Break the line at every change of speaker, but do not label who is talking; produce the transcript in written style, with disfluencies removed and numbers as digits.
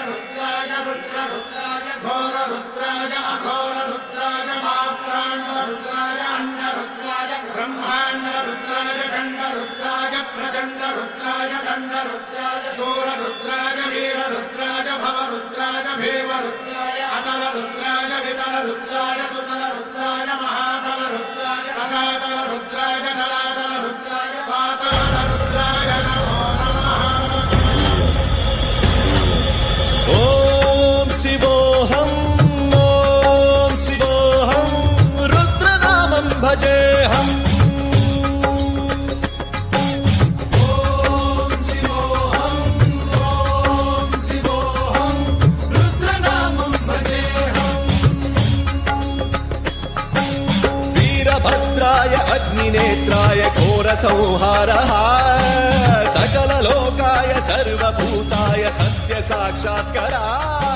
रुद्राय रुद्ररुद्राय घोररुद्राय अघोररुद्राय मात्राण्डरुद्राय अण्डरुद्राय ब्रह्माण्डरुद्राय खण्डरुद्राय प्रचण्डरुद्राय दण्डरुद्राय शूररुद्राय वीररुद्राय भवरुद्राय भीमरुद्राय अतलरुद्राय वितलरुद्राय सुतलरुद्राय महातलरुद्राय सजातलरुद्राय जलातलरुद्राय पातालरुद्राय नमो नमः।
ओम शिवोऽहं रुद्रनामं भजेऽहम्। वीरभद्राय अग्निनेत्राय घोरसंहारः सकललोकाय सर्वभूताय सत्यसाक्षात्करः।